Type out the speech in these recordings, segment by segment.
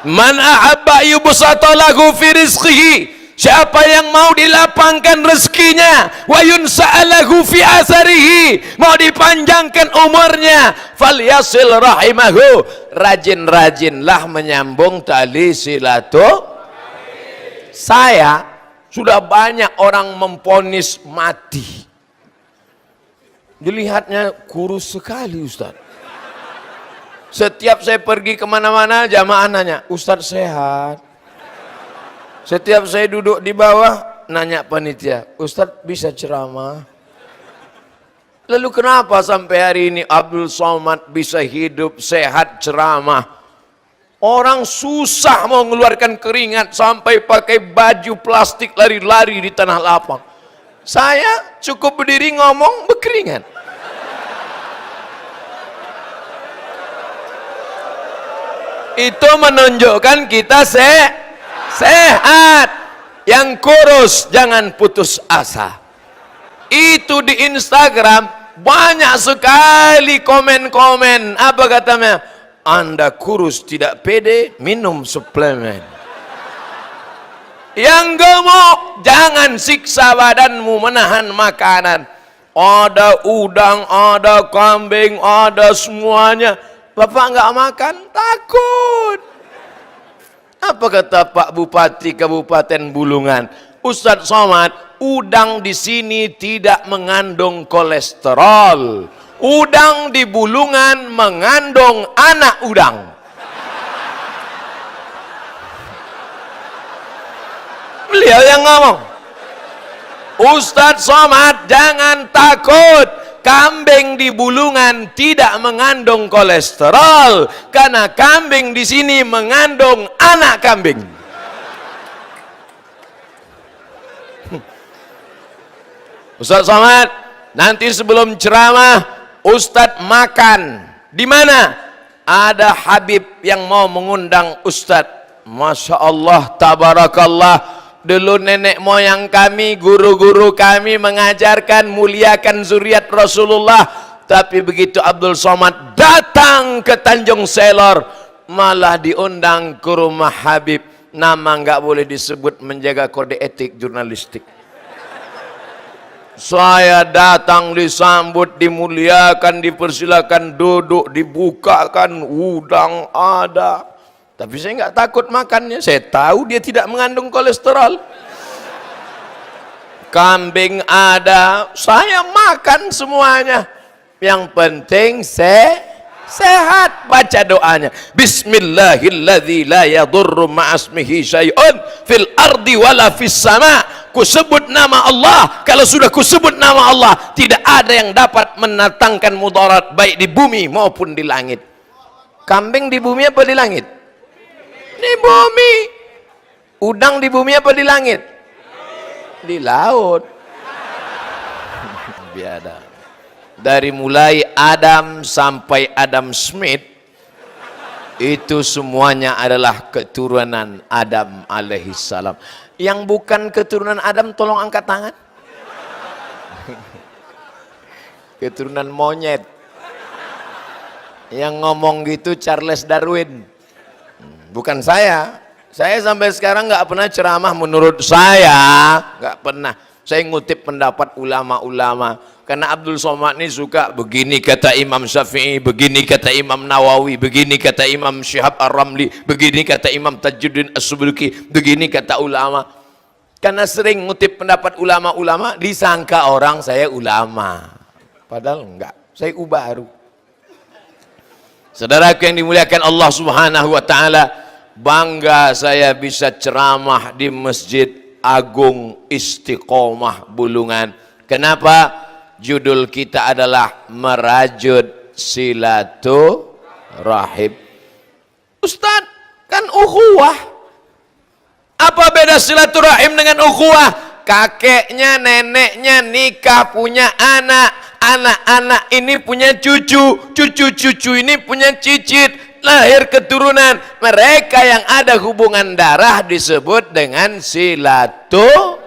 Man ahabba yubsata lahu fi rizqihi, siapa yang mau dilapangkan rezekinya, wa yunsa'alahu fi asarihi, mau dipanjangkan umurnya, falyasil rahimahu, rajin-rajinlah menyambung tali silaturahim. Saya sudah banyak orang memponis mati, dilihatnya kurus sekali Ustaz. Setiap saya pergi kemana-mana, jamaah nanya, Ustadz sehat? Setiap saya duduk di bawah, nanya panitia, Ustadz bisa ceramah? Lalu kenapa sampai hari ini Abdul Somad bisa hidup, sehat, ceramah? Orang susah mau mengeluarkan keringat sampai pakai baju plastik lari-lari di tanah lapang. Saya cukup berdiri ngomong berkeringat. Itu menunjukkan kita sehat. Yang kurus jangan putus asa. Itu di Instagram banyak sekali komen-komen. Apa katanya? Anda kurus tidak pede, minum suplemen. Yang gemuk jangan siksa badanmu menahan makanan. Ada udang, ada kambing, ada semuanya. Bapak nggak makan, takut. Apa kata Pak Bupati Kabupaten Bulungan? Ustadz Somad, udang di sini tidak mengandung kolesterol. Udang di Bulungan mengandung anak udang. Beliau yang ngomong. Ustadz Somad, jangan takut. Kambing di Bulungan tidak mengandung kolesterol karena kambing di sini mengandung anak kambing. Ustadz Somad, nanti sebelum ceramah Ustadz makan. Di mana? Ada Habib yang mau mengundang Ustadz. Masya Allah, tabarakallah. Dulu nenek moyang kami, guru-guru kami mengajarkan muliakan zuriat Rasulullah. Tapi begitu Abdul Somad datang ke Tanjung Selor, malah diundang ke rumah Habib. Nama nggak boleh disebut, menjaga kode etik jurnalistik. Saya datang disambut, dimuliakan, dipersilakan duduk, dibukakan udang ada. Tapi saya nggak takut makannya. Saya tahu dia tidak mengandung kolesterol. Kambing ada, saya makan semuanya. Yang penting sehat. Baca doanya. Bismillahilladzi la yadurru ma'asmihi syai'un fil ardi wala fis sama. Kusebut nama Allah. Kalau sudah kusebut nama Allah, tidak ada yang dapat mendatangkan mudarat baik di bumi maupun di langit. Kambing di bumi apa di langit? Di bumi. Udang di bumi apa di langit? Di laut. Biada. Dari mulai Adam sampai Adam Smith, itu semuanya adalah keturunan Adam alaihissalam. Yang bukan keturunan Adam tolong angkat tangan. Keturunan monyet. Yang ngomong gitu Charles Darwin. Bukan saya. Saya sampai sekarang nggak pernah ceramah menurut saya, nggak pernah. Saya ngutip pendapat ulama-ulama. Karena Abdul Somad ini suka begini kata Imam Syafi'i, begini kata Imam Nawawi, begini kata Imam Syihab Ar-Ramli, begini kata Imam Tajuddin As-Subki, begini kata ulama. Karena sering ngutip pendapat ulama-ulama, disangka orang saya ulama. Padahal enggak, saya baru. Saudaraku yang dimuliakan Allah Subhanahu wa taala, bangga saya bisa ceramah di Masjid Agung Istiqomah Bulungan. Kenapa? Judul kita adalah merajut silaturahim. Ustaz, kan ukhuwah. Apa beda silaturahim dengan ukhuwah? Kakeknya, neneknya nikah, punya anak, anak-anak ini punya cucu, cucu-cucu ini punya cicit, lahir keturunan. Mereka yang ada hubungan darah disebut dengan silaturahim.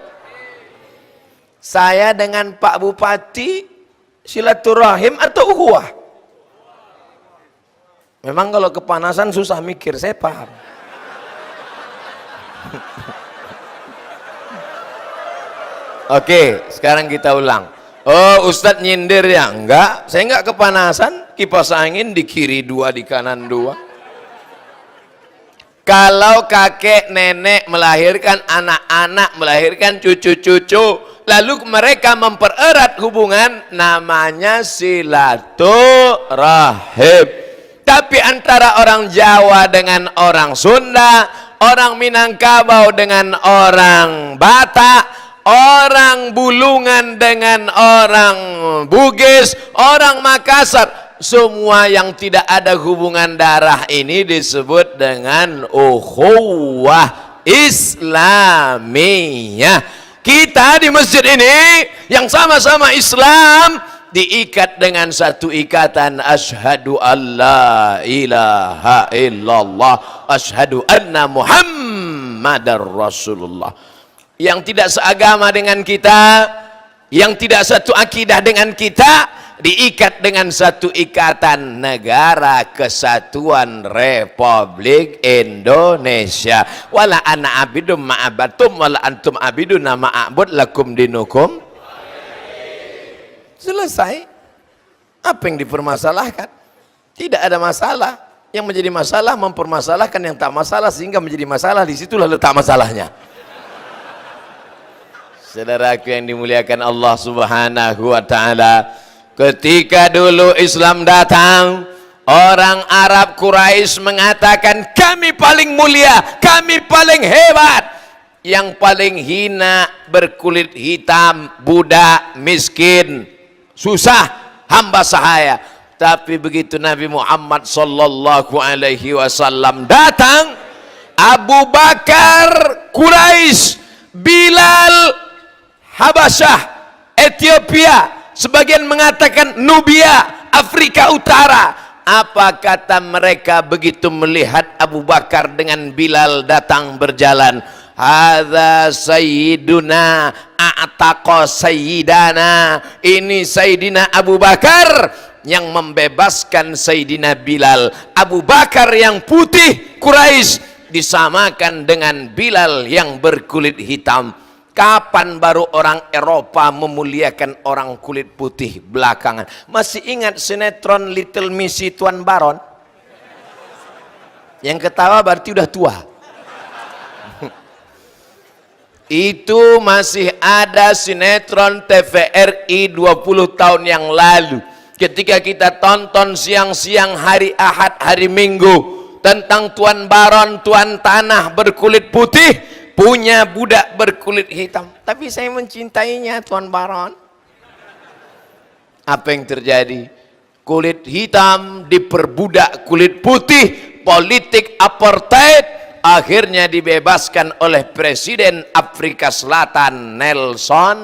Saya dengan Pak Bupati silaturahim atau ukhuwah? Memang kalau kepanasan susah mikir, saya paham. Oke, sekarang kita ulang. Oh, Ustadz nyindir ya? Enggak, saya enggak kepanasan. Kipas angin di kiri 2, di kanan 2. Kalau kakek nenek melahirkan anak-anak, melahirkan cucu-cucu, lalu mereka mempererat hubungan, namanya silaturahim. Tapi antara orang Jawa dengan orang Sunda, orang Minangkabau dengan orang Batak, orang Bulungan dengan orang Bugis, orang Makassar, semua yang tidak ada hubungan darah ini disebut dengan ukhuwah Islamiyah. Kita di masjid ini yang sama-sama Islam diikat dengan satu ikatan, asyhadu alla ilaha illallah, asyhadu anna muhammadar rasulullah. Yang tidak seagama dengan kita, yang tidak satu akidah dengan kita, diikat dengan satu ikatan negara kesatuan Republik Indonesia. Wala ana abidum ma'abatum wala antum abiduna ma'abud lakum dinukum. Selesai. Apa yang dipermasalahkan? Tidak ada masalah. Yang menjadi masalah mempermasalahkan yang tak masalah sehingga menjadi masalah. Disitulah letak masalahnya. Saudaraku yang dimuliakan Allah Subhanahu wa ta'ala, ketika dulu Islam datang, orang Arab Quraisy mengatakan kami paling mulia, kami paling hebat. Yang paling hina berkulit hitam, budak, miskin, susah, hamba sahaya. Tapi begitu Nabi Muhammad sallallahu alaihi wasallam datang, Abu Bakar Quraisy, Bilal Habasyah, Ethiopia, sebagian mengatakan Nubia, Afrika Utara. Apa kata mereka begitu melihat Abu Bakar dengan Bilal datang berjalan? Hadza sayyiduna a'taqa sayyidana. Ini Sayyidina Abu Bakar yang membebaskan Sayyidina Bilal. Abu Bakar yang putih Quraisy disamakan dengan Bilal yang berkulit hitam. Kapan baru orang Eropa memuliakan orang kulit putih belakangan? Masih ingat sinetron Little Missy Tuan Baron? Yang ketawa berarti udah tua. Itu masih ada sinetron TVRI 20 tahun yang lalu. Ketika kita tonton siang-siang hari Ahad, hari Minggu, tentang Tuan Baron, Tuan Tanah berkulit putih, punya budak berkulit hitam. Tapi saya mencintainya Tuan Baron. Apa yang terjadi? Kulit hitam diperbudak kulit putih, politik apartheid akhirnya dibebaskan oleh Presiden Afrika Selatan Nelson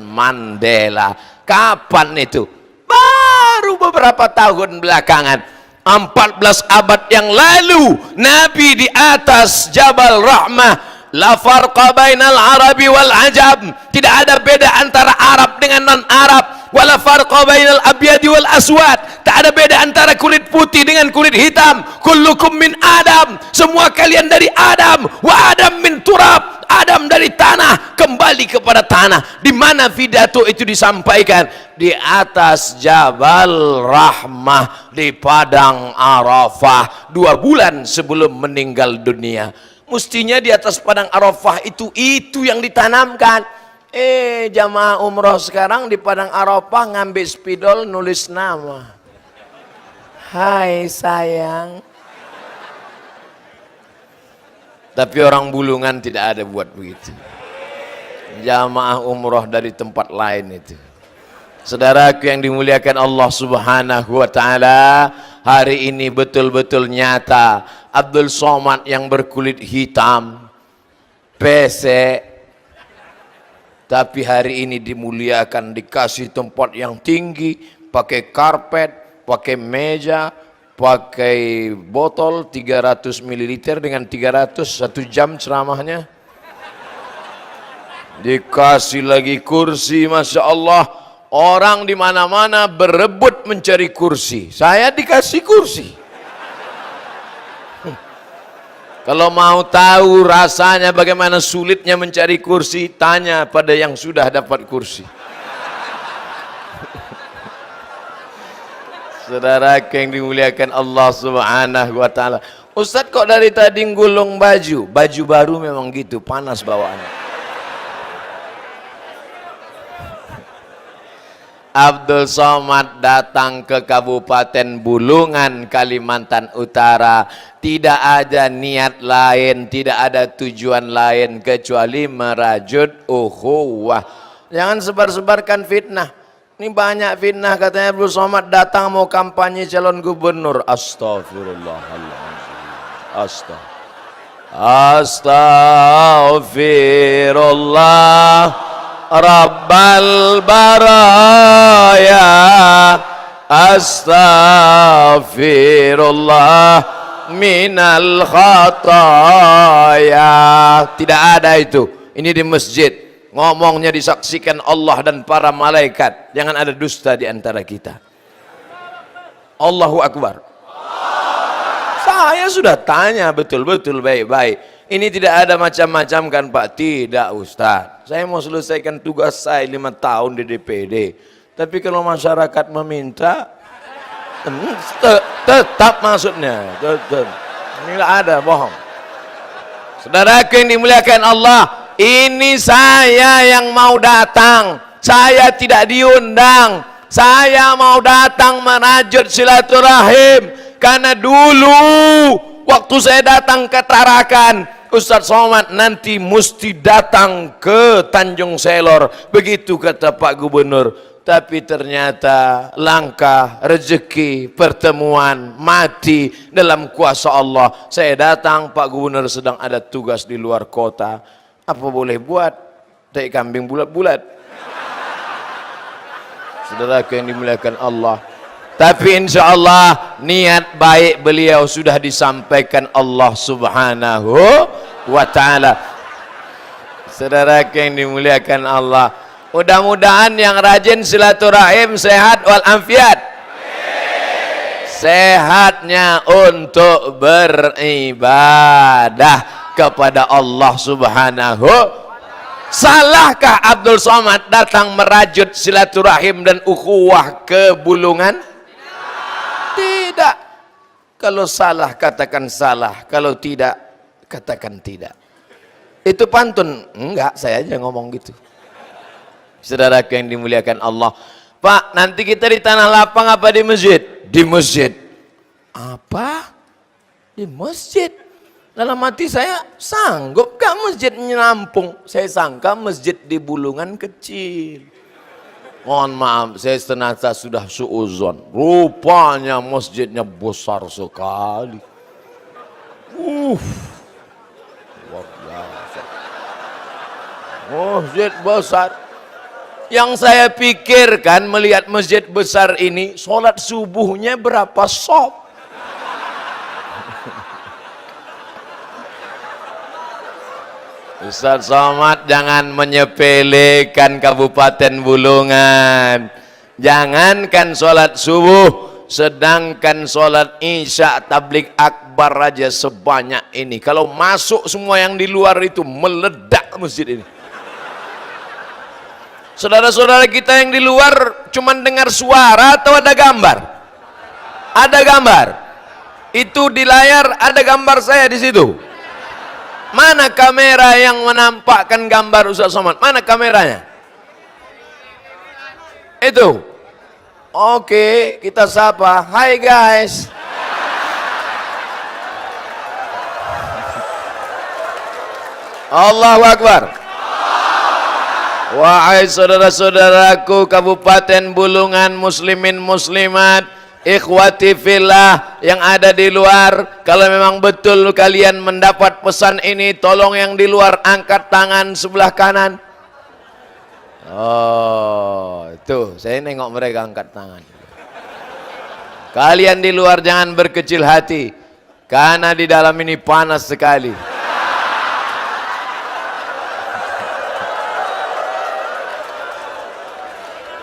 Mandela. Kapan itu? Baru beberapa tahun belakangan. 14 abad yang lalu Nabi di atas Jabal Rahmah. La farqa bainal Arabi wal Ajam. Tidak ada beda antara Arab dengan non-Arab. Wala farqa bainal abyadi wal aswad. Tak ada beda antara kulit putih dengan kulit hitam. Kullukum min Adam. Semua kalian dari Adam. Wa Adam min turab. Adam dari tanah, kembali kepada tanah. Di mana pidato itu disampaikan? Di atas Jabal Rahmah di Padang Arafah 2 bulan sebelum meninggal dunia. Mestinya di atas Padang Arafah itu yang ditanamkan. Jamaah umroh sekarang di Padang Arafah ngambil spidol nulis nama. Hai sayang. Tapi orang Bulungan tidak ada buat begitu. Jamaah umroh dari tempat lain itu. Saudaraku yang dimuliakan Allah Subhanahu wa ta'ala, hari ini betul-betul nyata. Abdul Somad yang berkulit hitam, pesek, tapi hari ini dimuliakan, dikasih tempat yang tinggi, pakai karpet, pakai meja, pakai botol 300 ml dengan 300 1 jam ceramahnya. Dikasih lagi kursi, Masya Allah. Orang di mana-mana berebut mencari kursi. Saya dikasih kursi. Kalau mau tahu rasanya bagaimana sulitnya mencari kursi, tanya pada yang sudah dapat kursi. Saudara yang dimuliakan Allah Subhanahu wa taala. Ustaz kok dari tadi gulung baju? Baju baru memang gitu, panas bawaannya. Abdul Somad datang ke Kabupaten Bulungan, Kalimantan Utara. Tidak ada niat lain, tidak ada tujuan lain kecuali merajut ukhuwah. Jangan sebar-sebarkan fitnah. Ini banyak fitnah, katanya Abdul Somad datang mau kampanye calon gubernur. Astagfirullahaladzim. Astaghfirullah Rabbal baraya, astaghfirullah minal khataya. Tidak ada itu. Ini di masjid. Ngomongnya disaksikan Allah dan para malaikat. Jangan ada dusta di antara kita. Allahu Akbar. Saya sudah tanya betul-betul baik-baik. Ini tidak ada macam-macam kan Pak? Tidak Ustaz. Saya mau selesaikan tugas saya 5 tahun di DPD. Tapi kalau masyarakat meminta, tetap maksudnya. Tetap. Ini tidak ada, bohong. Saudaraku yang dimuliakan Allah, ini saya yang mau datang. Saya tidak diundang. Saya mau datang merajut silaturahim. Karena dulu waktu saya datang ke Tarakan, Ustaz Somad nanti mesti datang ke Tanjung Selor. Begitu kata Pak Gubernur. Tapi ternyata langkah, rezeki, pertemuan, mati dalam kuasa Allah. Saya datang, Pak Gubernur sedang ada tugas di luar kota. Apa boleh buat? Tai kambing bulat-bulat. Saudara yang dimuliakan Allah. Tapi insya Allah niat baik beliau sudah disampaikan Allah Subhanahu wa ta'ala. Saudara yang dimuliakan Allah, mudah-mudahan yang rajin silaturahim sehat walafiat. Sehatnya untuk beribadah kepada Allah Subhanahu. Salahkah Abdul Somad datang merajut silaturahim dan ukhuwah ke Bulungan? Tidak. Kalau salah katakan salah, kalau tidak katakan tidak. Itu pantun? Enggak, saya aja ngomong gitu. Saudara yang dimuliakan Allah, Pak, nanti kita di tanah lapang apa di masjid? Di masjid. Apa? Di masjid. Dalam hati saya, sanggup gak masjid menampung? Saya sangka masjid di Bulungan kecil. Mohon maaf, saya ternyata sudah suuzon. Rupanya masjidnya besar sekali. Luar biasa. Masjid besar. Yang saya pikirkan melihat masjid besar ini, sholat subuhnya berapa sop? Ustaz Somad jangan menyepelekan Kabupaten Bulungan. Jangankan sholat subuh, sedangkan sholat isya tablik akbar aja sebanyak ini. Kalau masuk semua yang di luar itu meledak masjid ini. Saudara-saudara kita yang di luar cuma dengar suara atau ada gambar? Ada gambar. Itu di layar ada gambar saya di situ. Mana kamera yang menampakkan gambar Ustaz Somad? Mana kameranya? Itu. Oke, kita sapa. Hai guys. Allahu Akbar. Wahai saudara-saudaraku Kabupaten Bulungan, muslimin muslimat, ikhwati fillah yang ada di luar, kalau memang betul kalian mendapat pesan ini, tolong yang di luar angkat tangan sebelah kanan. Oh, itu saya nengok mereka angkat tangan. Kalian di luar jangan berkecil hati, karena di dalam ini panas sekali.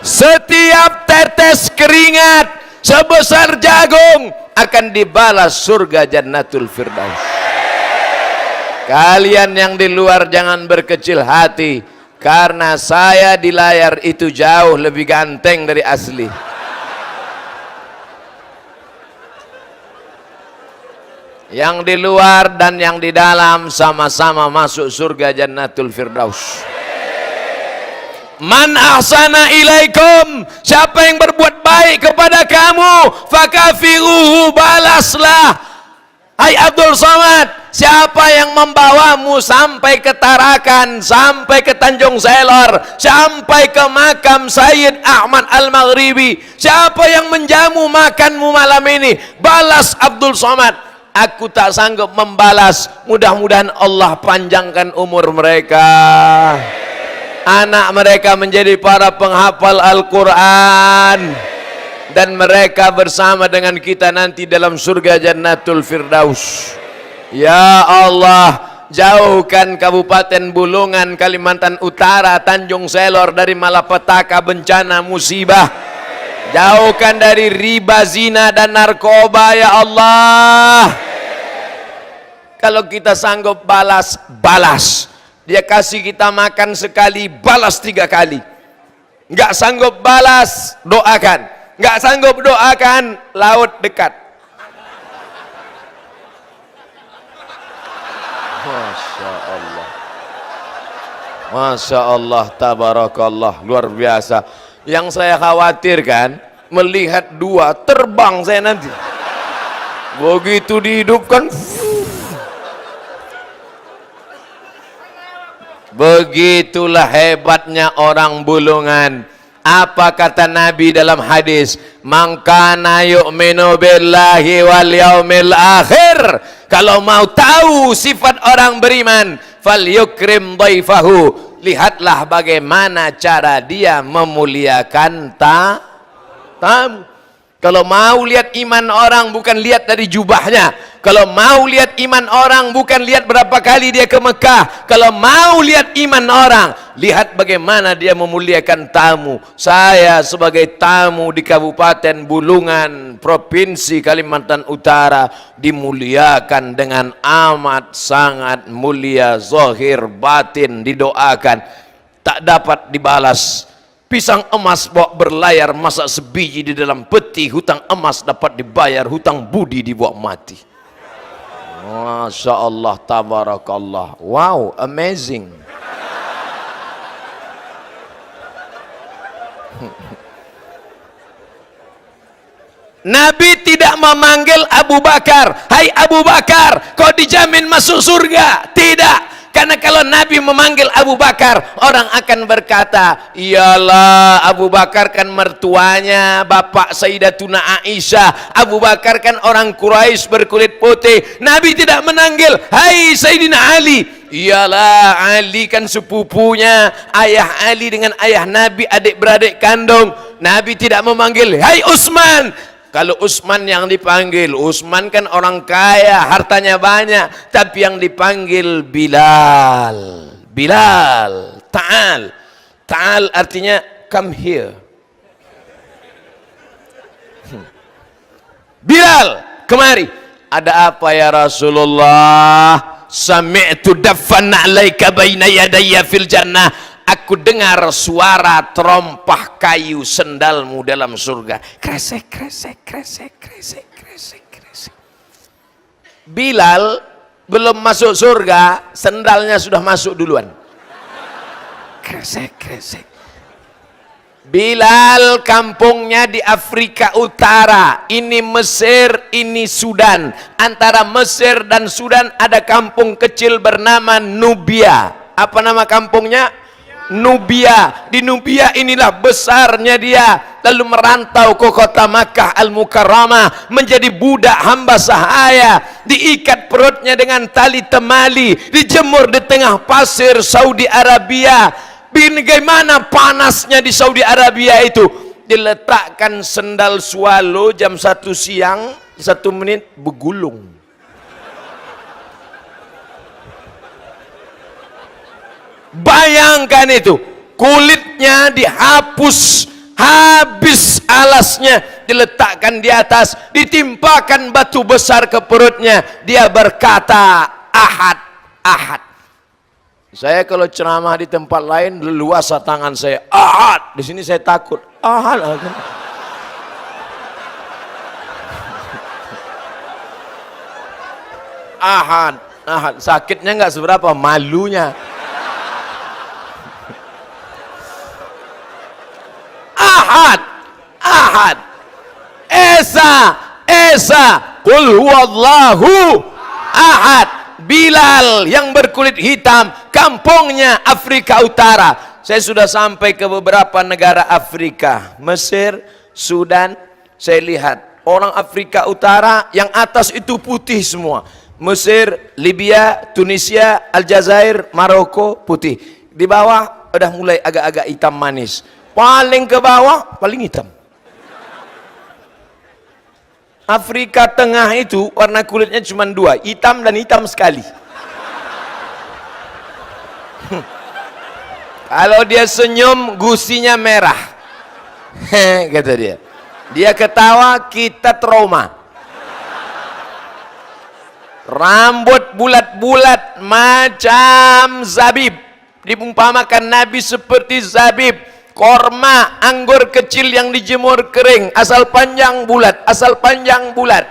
Setiap tetes keringat sebesar jagung akan dibalas surga Jannatul Firdaus. Kalian yang di luar jangan berkecil hati, karena saya di layar itu jauh lebih ganteng dari asli. Yang di luar dan yang di dalam sama-sama masuk surga Jannatul Firdaus. Man ahsana ilaikum, siapa yang berbuat baik kepada kamu, fakafiruhu, balaslah. Hai Abdul Somad, siapa yang membawamu sampai ke Tarakan, sampai ke Tanjung Selor, sampai ke makam Sayyid Ahmad Al-Maghribi, siapa yang menjamu makanmu malam ini, balas Abdul Somad. Aku tak sanggup membalas. Mudah-mudahan Allah panjangkan umur mereka, anak mereka menjadi para penghafal Al-Quran, dan mereka bersama dengan kita nanti dalam surga Jannatul Firdaus. Ya Allah, jauhkan Kabupaten Bulungan, Kalimantan Utara, Tanjung Selor dari malapetaka bencana musibah. Jauhkan dari riba, zina dan narkoba ya Allah. Kalau kita sanggup balas, balas. Dia kasih kita makan sekali, balas 3 kali. Nggak sanggup balas, doakan. Nggak sanggup doakan, laut dekat. Masya Allah, Masya Allah, tabarakallah, luar biasa. Yang saya khawatirkan, melihat 2 terbang saya nanti. Begitu dihidupkan, begitulah hebatnya orang Bulungan. Apa kata Nabi dalam hadis? Man kana yu'minu billahi wal yaumil akhir. Kalau mau tahu sifat orang beriman, falyukrim dhaifahu. Lihatlah bagaimana cara dia memuliakan tamu. Kalau mau lihat iman orang, bukan lihat dari jubahnya. Kalau mau lihat iman orang, bukan lihat berapa kali dia ke Mekah. Kalau mau lihat iman orang, lihat bagaimana dia memuliakan tamu. Saya sebagai tamu di Kabupaten Bulungan, Provinsi Kalimantan Utara, dimuliakan dengan amat sangat mulia, zahir batin, didoakan. Tak dapat dibalas. Pisang emas bawa berlayar, masak sebiji di dalam peti. Hutang emas dapat dibayar, hutang budi dibawa mati. Masya Allah, tabarakallah. Wow, amazing. Nabi tidak memanggil Abu Bakar, hai Abu Bakar, kau dijamin masuk surga. Tidak. Karena kalau Nabi memanggil Abu Bakar, orang akan berkata, iyalah Abu Bakar kan mertuanya bapak Sayyidatuna Aisyah. Abu Bakar kan orang Quraisy berkulit putih. Nabi tidak menanggil, hai Sayyidina Ali. Iyalah Ali kan sepupunya ayah Ali dengan ayah Nabi, adik-beradik kandung. Nabi tidak memanggil, hai Utsman. Kalau Utsman yang dipanggil, Utsman kan orang kaya, hartanya banyak, tapi yang dipanggil Bilal. Bilal, ta'al. Ta'al artinya come here. Bilal, kemari. Ada apa ya Rasulullah? Sami'tu daffan alaika baina yadayya fil jannah. Aku dengar suara terompah kayu sendalmu dalam surga. Kresek, kresek, kresek, kresek, kresek, kresek. Bilal belum masuk surga, sendalnya sudah masuk duluan. Kresek, kresek. Bilal kampungnya di Afrika Utara. Ini Mesir, ini Sudan. Antara Mesir dan Sudan ada kampung kecil bernama Nubia. Apa nama kampungnya? Nubia. Di Nubia inilah besarnya dia, lalu merantau ke kota Makkah Al-Mukarramah, menjadi budak hamba sahaya, diikat perutnya dengan tali temali, dijemur di tengah pasir Saudi Arabia. Bagaimana panasnya di Saudi Arabia itu. Diletakkan sendal swallow jam 1 siang, 1 menit bergulung. Bayangkan itu, kulitnya dihapus, habis alasnya, diletakkan di atas, ditimpakan batu besar ke perutnya. Dia berkata, Ahad, Ahad. Saya kalau ceramah di tempat lain leluasa tangan saya Ahad. Di sini saya takut. Ahad. Ahad. Ahad. Sakitnya nggak seberapa, malunya. Ahad. Ahad. Esa. Qul huwallahu ahad. Bilal yang berkulit hitam, kampungnya Afrika Utara. Saya sudah sampai ke beberapa negara Afrika, Mesir, Sudan. Saya lihat orang Afrika Utara yang atas itu putih semua. Mesir, Libya, Tunisia, Aljazair, Maroko putih. Di bawah udah mulai agak-agak hitam manis. Paling ke bawah paling hitam. Afrika Tengah itu warna kulitnya cuma dua, hitam dan hitam sekali. Kalau dia senyum gusinya merah, kata dia. Dia ketawa kita trauma. Rambut bulat-bulat macam zabib. Diumpamakan Nabi seperti zabib. Korma, anggur kecil yang dijemur kering, asal panjang bulat, asal panjang bulat.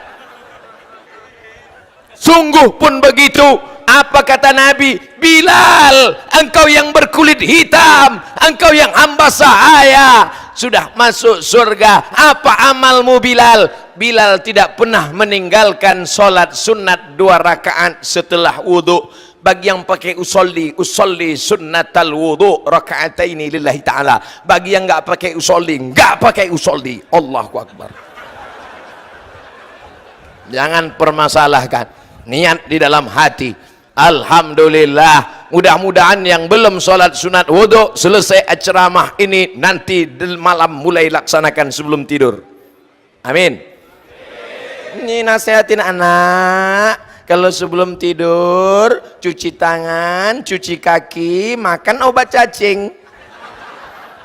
Sungguh pun begitu. Apa kata Nabi? Bilal, engkau yang berkulit hitam, engkau yang hamba sahaya, sudah masuk surga. Apa amalmu Bilal? Bilal tidak pernah meninggalkan solat sunat 2 rakaat setelah wudhu. Bagi yang pakai usolli sunnatal wudu raka'ataini lillahi ta'ala. Bagi yang enggak pakai usolli, Allahu Akbar. Jangan permasalahkan, niat di dalam hati. Alhamdulillah, mudah-mudahan yang belum sholat sunat wudu selesai ceramah ini nanti malam mulai laksanakan sebelum tidur. Amin. Ini nasihatin anak. Kalau sebelum tidur, cuci tangan, cuci kaki, makan obat cacing.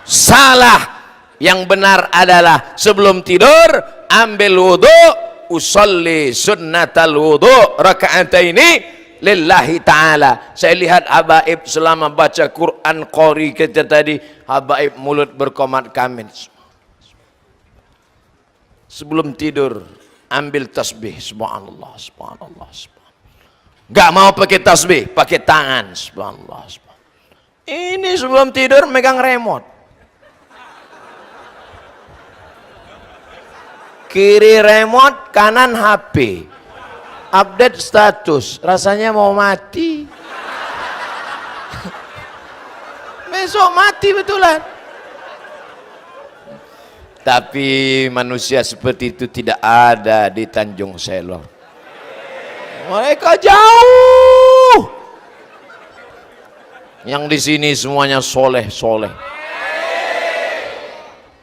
Salah. Yang benar adalah sebelum tidur, ambil wudu, usolli sunnatal wudu, raka'ataini lillahi ta'ala. Saya lihat habaib selama baca Quran qori kita tadi, habaib mulut berkomat kamit. Sebelum tidur, ambil tasbih, subhanallah, subhanallah, subhanallah. Gak mau pakai tasbih, pakai tangan, subhanallah, subhanallah. Ini sebelum tidur megang remote. Kiri remote, kanan HP. Update status, rasanya mau mati. Besok mati betulan. Tapi manusia seperti itu tidak ada di Tanjung Selor. Mereka jauh. Yang di sini semuanya soleh.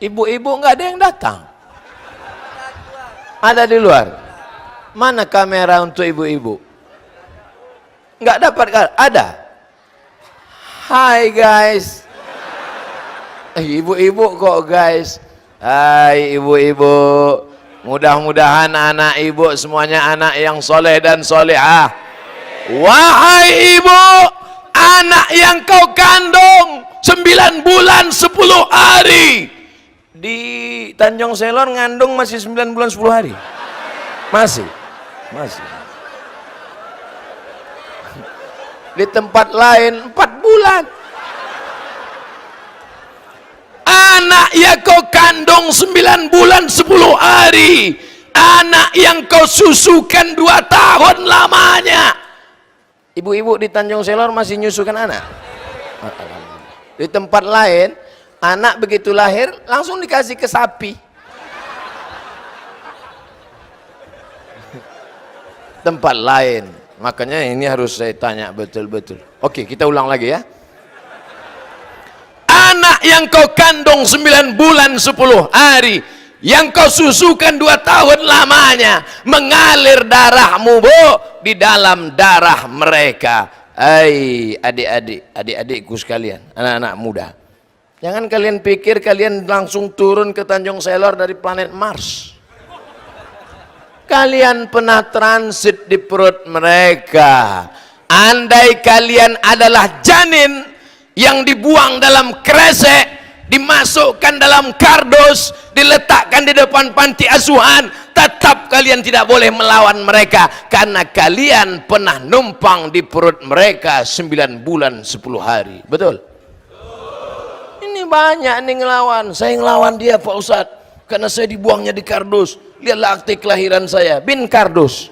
Ibu-ibu nggak ada yang datang. Ada di luar. Mana kamera untuk ibu-ibu? Nggak dapat kan? Ada. Hai guys. Ibu-ibu kok guys. Hai ibu-ibu, mudah-mudahan anak ibu semuanya anak yang soleh dan solehah. Wahai ibu, anak yang kau kandung 9 bulan 10 hari. Di Tanjung Selor ngandung masih 9 bulan 10 hari. Masih. Di tempat lain 4 bulan. Anak yang kau kandung 9 bulan 10 hari, anak yang kau susukan 2 tahun lamanya. Ibu-ibu di Tanjung Selor masih nyusukan anak. Di tempat lain anak begitu lahir langsung dikasih ke sapi. Tempat lain, makanya ini harus saya tanya betul-betul. Oke, kita ulang lagi ya. Anak yang kau kandung 9 bulan 10 hari, yang kau susukan 2 tahun lamanya, mengalir darahmu bu di dalam darah mereka. Hai adik-adikku sekalian, anak-anak muda, jangan kalian pikir kalian langsung turun ke Tanjung Selor dari planet Mars. Kalian pernah transit di perut mereka. andai kalian adalah janin yang dibuang dalam kresek, dimasukkan dalam kardus, diletakkan di depan panti asuhan, tetap kalian tidak boleh melawan mereka, karena kalian pernah numpang di perut mereka 9 bulan 10 hari. Betul? Ini banyak nih ngelawan. Saya ngelawan dia Pak Ustadz, karena saya dibuangnya di kardus. Lihatlah akte kelahiran saya, bin kardus.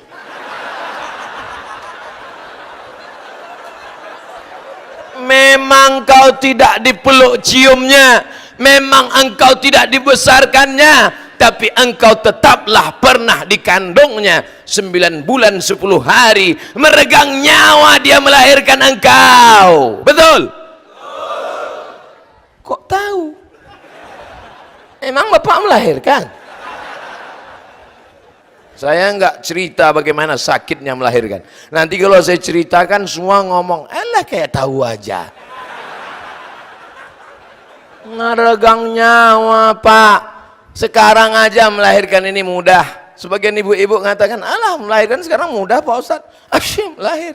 Memang kau tidak dipeluk ciumnya, memang engkau tidak dibesarkannya, tapi engkau tetaplah pernah dikandungnya 9 bulan 10 hari, meregang nyawa dia melahirkan engkau. Betul? Kok tahu? Emang bapak melahirkan? Saya enggak cerita bagaimana sakitnya melahirkan. Nanti kalau saya ceritakan semua ngomong, elah kayak tahu aja. Ngeregang nyawa Pak. Sekarang aja melahirkan ini mudah. Sebagian ibu-ibu mengatakan, alah melahirkan sekarang mudah Pak Ustadz. Asyik lahir.